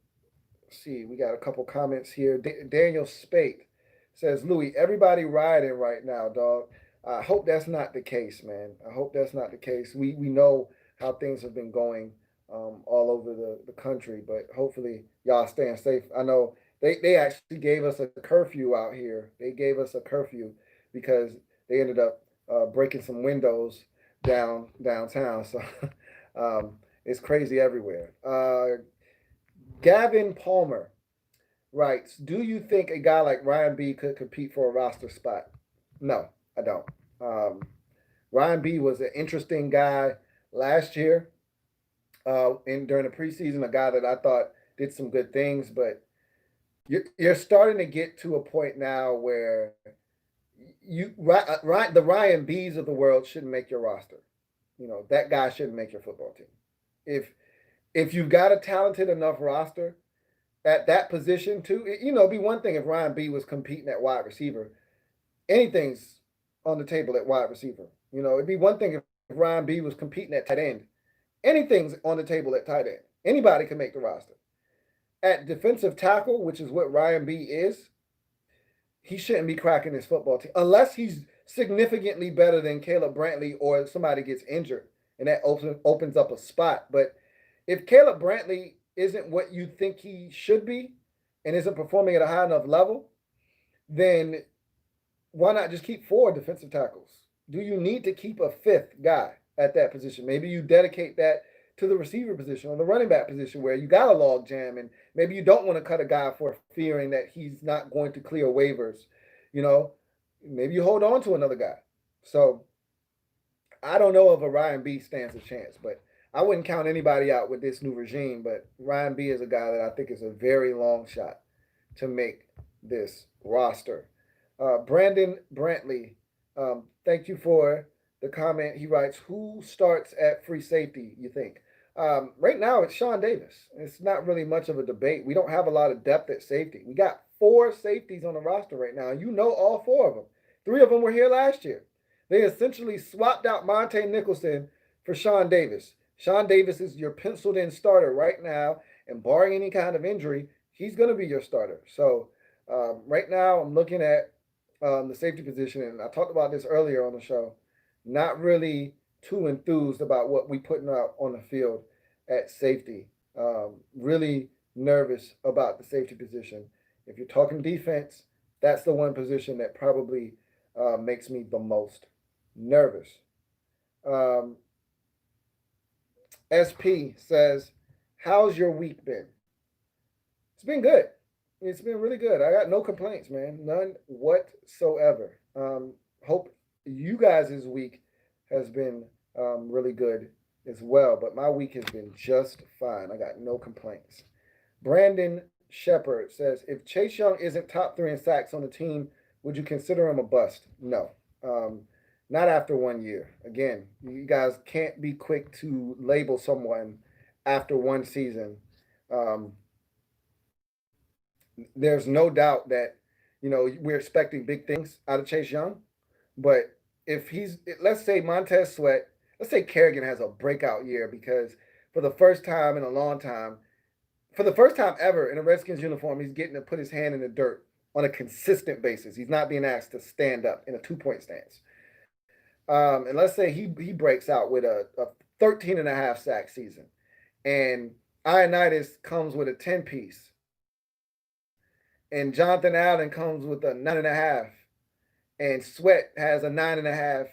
see, we got a couple comments here. Daniel Spate says, Louie, everybody riding right now, dog. I hope that's not the case, man. I hope that's not the case. We know how things have been going all over the country, but hopefully y'all staying safe. I know they actually gave us a curfew out here. They gave us a curfew because they ended up breaking some windows downtown. So it's crazy everywhere. Gavin Palmer writes, do you think a guy like Ryan B could compete for a roster spot? No, I don't. Um, Ryan B was an interesting guy last year during the preseason, a guy that I thought did some good things, but you're starting to get to a point now where the Ryan B's of the world shouldn't make your roster. That guy shouldn't make your football team. If if you've got a talented enough roster at that position too, it'd be one thing if Ryan B was competing at wide receiver. Anything's on the table at wide receiver. It'd be one thing if Ryan B was competing at tight end. Anything's on the table at tight end. Anybody can make the roster. At defensive tackle, which is what Ryan B is, he shouldn't be cracking his football team unless he's significantly better than Caleb Brantley or somebody gets injured and that opens up a spot. But if Caleb Brantley isn't what you think he should be and isn't performing at a high enough level, then why not just keep four defensive tackles? Do you need to keep a fifth guy at that position? Maybe you dedicate that to the receiver position or the running back position where you got a log jam and maybe you don't want to cut a guy for fearing that he's not going to clear waivers. Maybe you hold on to another guy. So I don't know if a Ryan B stands a chance, but I wouldn't count anybody out with this new regime. But Ryan B is a guy that I think is a very long shot to make this roster. Brandon Brantley, thank you for the comment. He writes, who starts at free safety, you think? Right now, it's Sean Davis. It's not really much of a debate. We don't have a lot of depth at safety. We got four safeties on the roster right now. You know all four of them. Three of them were here last year. They essentially swapped out Monte Nicholson for Sean Davis. Sean Davis is your penciled-in starter right now, and barring any kind of injury, he's going to be your starter. So right now, I'm looking at the safety position, and I talked about this earlier on the show. Not really too enthused about what we putting out on the field at safety. Really nervous about the safety position. If you're talking defense, that's the one position that probably makes me the most nervous. Um, SP says, how's your week been? It's been good. It's been really good. I got no complaints, man. None whatsoever. Hope you guys' week has been really good as well. But my week has been just fine. I got no complaints. Brandon Shepard says, if Chase Young isn't top three in sacks on the team, would you consider him a bust? No. Not after 1 year. Again, you guys can't be quick to label someone after one season. There's no doubt that, we're expecting big things out of Chase Young. But if let's say Montez Sweat, let's say Kerrigan has a breakout year because for the first time in a long time, for the first time ever in a Redskins uniform, he's getting to put his hand in the dirt on a consistent basis. He's not being asked to stand up in a 2-point stance. And let's say he breaks out with a 13 and a half sack season. And Ioannidis comes with a 10 piece. And Jonathan Allen comes with a 9.5. And Sweat has a 9.5.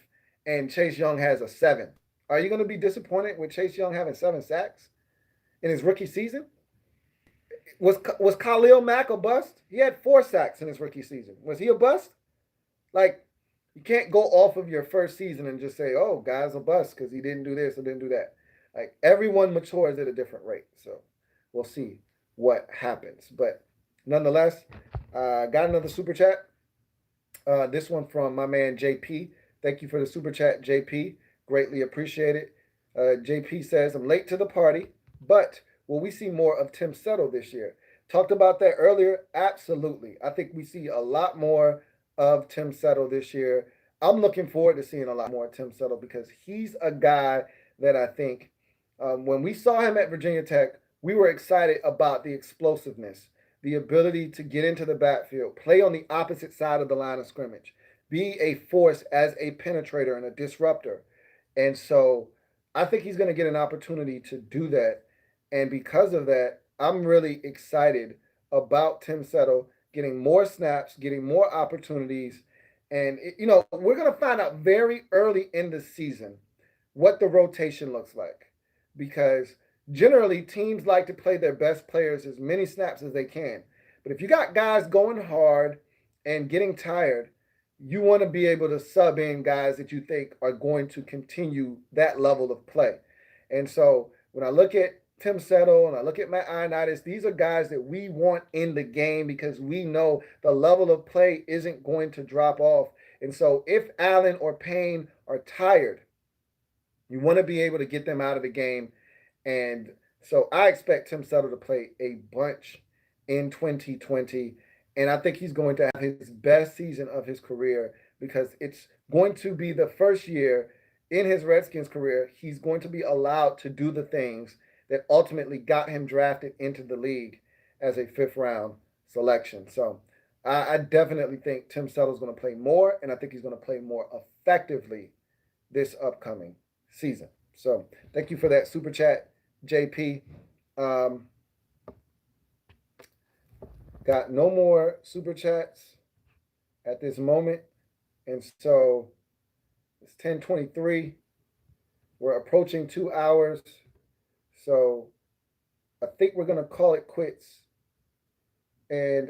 And Chase Young has a 7. Are you going to be disappointed with Chase Young having 7 sacks in his rookie season? Was Khalil Mack a bust? He had 4 sacks in his rookie season. Was he a bust? Like, you can't go off of your first season and just say, "Oh, guy's a bust because he didn't do this or didn't do that." Like, everyone matures at a different rate, so we'll see what happens. But nonetheless, got another super chat. This one from my man JP. Thank you for the super chat, JP. Greatly appreciate it. JP says, "I'm late to the party, but will we see more of Tim Settle this year?" Talked about that earlier. Absolutely. I think we see a lot more of Tim Settle this year. I'm looking forward to seeing a lot more of Tim Settle because he's a guy that I think when we saw him at Virginia Tech, we were excited about the explosiveness, the ability to get into the backfield, play on the opposite side of the line of scrimmage, be a force as a penetrator and a disruptor. And so I think he's going to get an opportunity to do that. And because of that, I'm really excited about Tim Settle getting more snaps, getting more opportunities. And, we're going to find out very early in the season what the rotation looks like because generally teams like to play their best players as many snaps as they can. But if you got guys going hard and getting tired, you want to be able to sub in guys that you think are going to continue that level of play. And so when I look at Tim Settle and I look at Matt Ioannidis, these are guys that we want in the game because we know the level of play isn't going to drop off. And so if Allen or Payne are tired, you want to be able to get them out of the game. And so I expect Tim Settle to play a bunch in 2020. And I think he's going to have his best season of his career because it's going to be the first year in his Redskins career he's going to be allowed to do the things that ultimately got him drafted into the league as a 5th-round selection. So I definitely think Tim Settle is going to play more, and I think he's going to play more effectively this upcoming season. So thank you for that super chat, JP. Got no more super chats at this moment. And so it's 10:23. We're approaching 2 hours. So I think we're going to call it quits and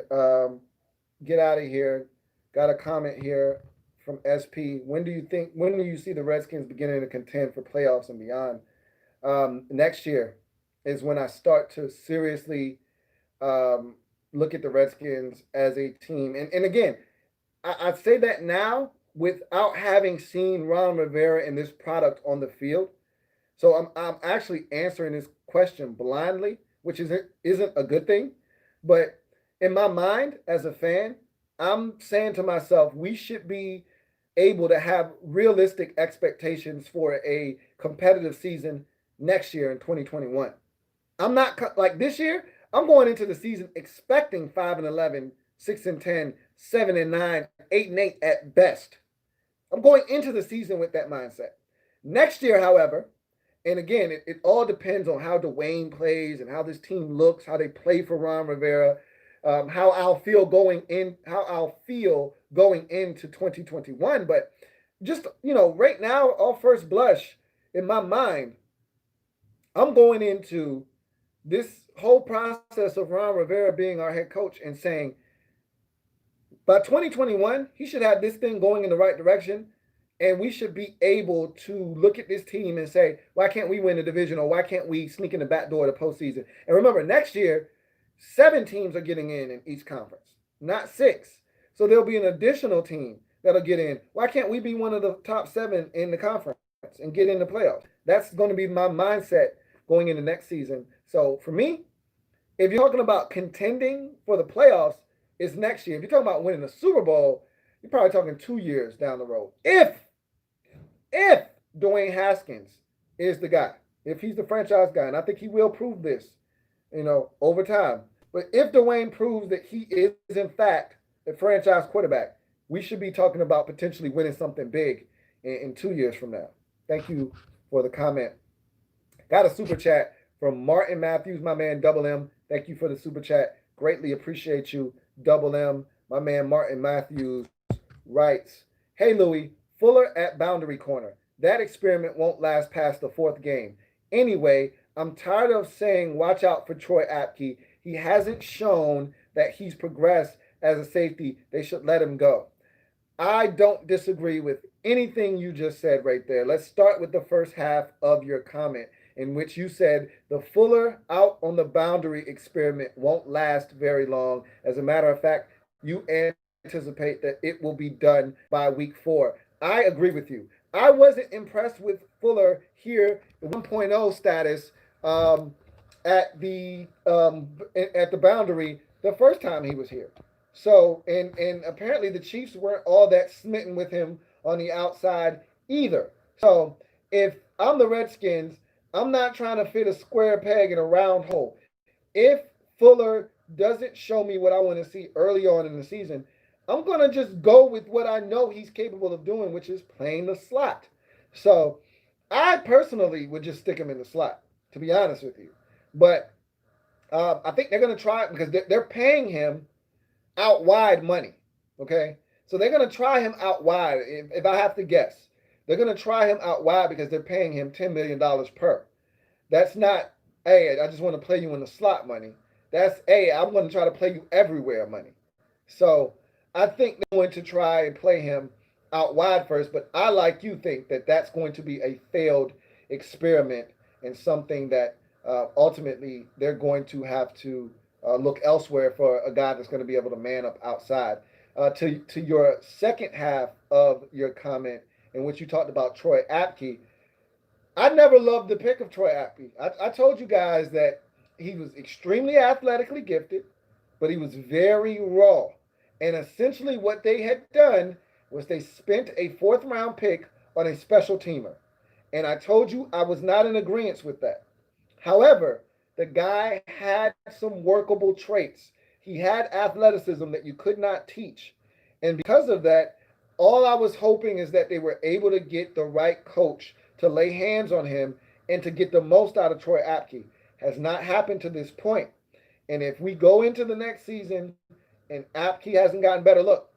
get out of here. Got a comment here from SP. When do you see the Redskins beginning to contend for playoffs and beyond? Next year is when I start to seriously look at the Redskins as a team. And again, I say that now without having seen Ron Rivera and this product on the field. So I'm actually answering this question blindly, which isn't a good thing. But in my mind, as a fan, I'm saying to myself, we should be able to have realistic expectations for a competitive season next year in 2021. I'm not like this year. I'm going into the season expecting 5-11, 6-10, 7-9, 8-8 at best. I'm going into the season with that mindset. Next year, however, and again, it all depends on how Dwayne plays and how this team looks, how they play for Ron Rivera, how I'll feel going into 2021. But just right now, off first blush, in my mind, I'm going into this whole process of Ron Rivera being our head coach and saying, by 2021, he should have this thing going in the right direction. And we should be able to look at this team and say, why can't we win the division or why can't we sneak in the back door of the postseason? And remember, next year, 7 teams are getting in each conference, not 6. So there'll be an additional team that'll get in. Why can't we be one of the top 7 in the conference and get in the playoffs? That's going to be my mindset going into next season. So for me, if you're talking about contending for the playoffs, it's next year. If you're talking about winning the Super Bowl, you're probably talking 2 years down the road. If Dwayne Haskins is the guy, if he's the franchise guy, and I think he will prove this, over time. But if Dwayne proves that he is, in fact, a franchise quarterback, we should be talking about potentially winning something big in 2 years from now. Thank you for the comment, Got a super chat from Martin Matthews, my man Double M. Thank you for the super chat. Greatly appreciate you, Double M. My man Martin Matthews writes, "Hey Louie, Fuller at boundary corner. That experiment won't last past the fourth game. Anyway, I'm tired of saying watch out for Troy Apke. He hasn't shown that he's progressed as a safety. They should let him go." I don't disagree with anything you just said right there. Let's start with the first half of your comment, in which you said the Fuller out on the boundary experiment won't last very long. As a matter of fact, you anticipate that it will be done by week 4. I agree with you. I wasn't impressed with Fuller here, 1.0 status at the boundary the first time he was here. So, and apparently the Chiefs weren't all that smitten with him on the outside either. So, if I'm the Redskins, I'm not trying to fit a square peg in a round hole. If Fuller doesn't show me what I want to see early on in the season, I'm going to just go with what I know he's capable of doing, which is playing the slot. So, I personally would just stick him in the slot, to be honest with you. But I think they're going to try it because they're paying him out wide money. Okay, so they're gonna try him out wide. If I have to guess, they're gonna try him out wide because they're paying him $10 million per. That's not, hey, I just want to play you in the slot money. That's, hey, I'm going to try to play you everywhere money. So I think they're going to try and play him out wide first, but I, like you, think that that's going to be a failed experiment and something that ultimately they're going to have to look elsewhere for a guy that's going to be able to man up outside. To your second half of your comment, in which you talked about Troy Apke, I never loved the pick of Troy Apke. I told you guys that he was extremely athletically gifted, but he was very raw. And essentially, what they had done was they spent a fourth round pick on a special teamer. And I told you I was not in agreement with that. However, the guy had some workable traits. He had athleticism that you could not teach. And because of that, all I was hoping is that they were able to get the right coach to lay hands on him and to get the most out of Troy Apke. Has not happened to this point. And if we go into the next season and Apke hasn't gotten better, look,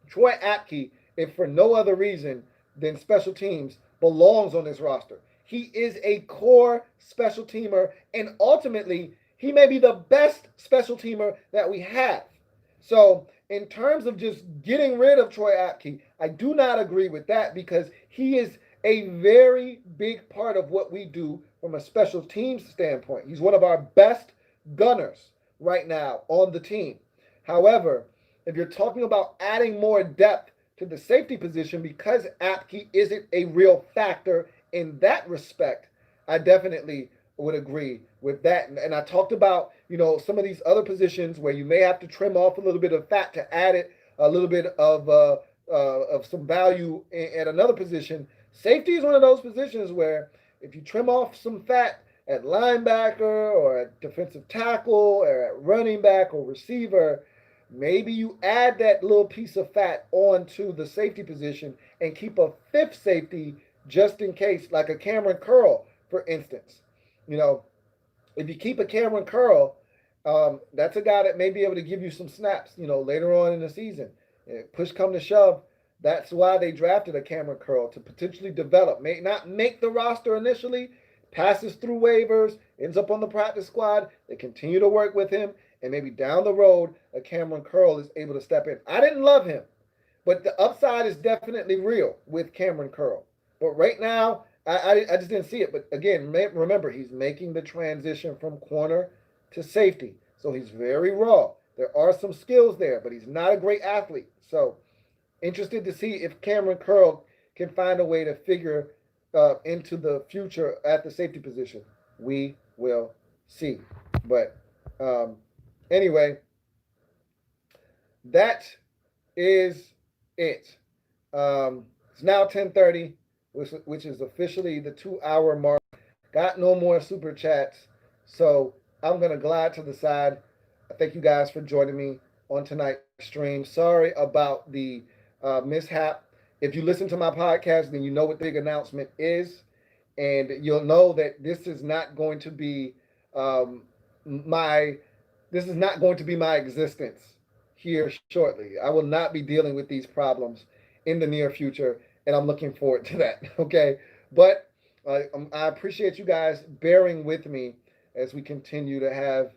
Troy Apke, if for no other reason than special teams, belongs on this roster. He is a core special teamer, and ultimately, he may be the best special teamer that we have. So, in terms of just getting rid of Troy Apke, I do not agree with that because he is a very big part of what we do from a special teams standpoint. He's one of our best gunners right now on the team. However, if you're talking about adding more depth to the safety position because Apke isn't a real factor in that respect, I definitely would agree with that. And I talked about, some of these other positions where you may have to trim off a little bit of fat to add it, a little bit of some value at another position. Safety is one of those positions where if you trim off some fat at linebacker or at defensive tackle or at running back or receiver, maybe you add that little piece of fat onto the safety position and keep a fifth safety just in case, like a Cameron Curl, for instance. If you keep a Cameron Curl, that's a guy that may be able to give you some snaps, later on in the season. Push come to shove, that's why they drafted a Cameron Curl, to potentially develop. May not make the roster initially, passes through waivers, ends up on the practice squad. They continue to work with him, and maybe down the road, a Cameron Curl is able to step in. I didn't love him, but the upside is definitely real with Cameron Curl. But right now, I just didn't see it. But again, remember, he's making the transition from corner to safety. So he's very raw. There are some skills there, but he's not a great athlete. So interested to see if Cameron Curl can find a way to figure into the future at the safety position. We will see. But anyway, that is it. It's now 10:30, which is officially the 2 hour mark. Got no more super chats, so I'm gonna glide to the side. I thank you guys for joining me on tonight's stream. Sorry about the mishap. If you listen to my podcast, then you know what the big announcement is. and you'll know that this is not going to be um, my this is not going to be my existence here shortly. I will not be dealing with these problems in the near future, and I'm looking forward to that. Okay, but I appreciate you guys bearing with me as we continue to have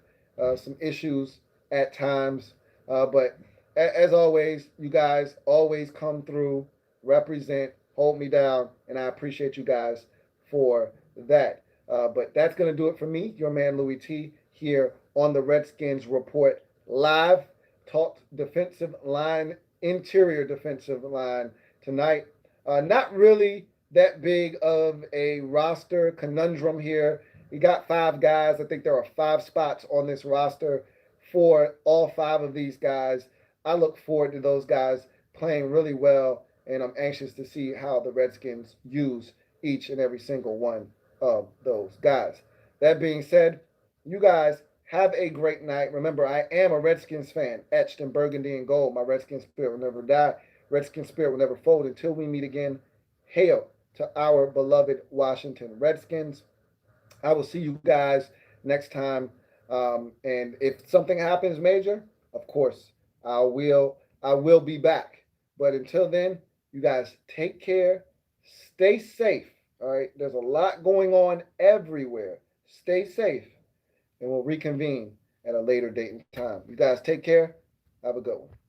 some issues at times. But as always, you guys always come through, represent, hold me down, and I appreciate you guys for that. But that's going to do it for me, your man Louie T, here on the Redskins Report live. Talked defensive line, interior defensive line tonight. Not really that big of a roster conundrum here. We got 5 guys. I think there are 5 spots on this roster for all 5 of these guys. I look forward to those guys playing really well, and I'm anxious to see how the Redskins use each and every single one of those guys. That being said, you guys have a great night. Remember, I am a Redskins fan, etched in burgundy and gold. My Redskins spirit will never die. Redskins spirit will never fold until we meet again. Hail to our beloved Washington Redskins. I will see you guys next time. And if something happens major, of course, I will be back. But until then, you guys take care, stay safe. All right, there's a lot going on everywhere. Stay safe, and we'll reconvene at a later date and time. You guys take care. Have a good one.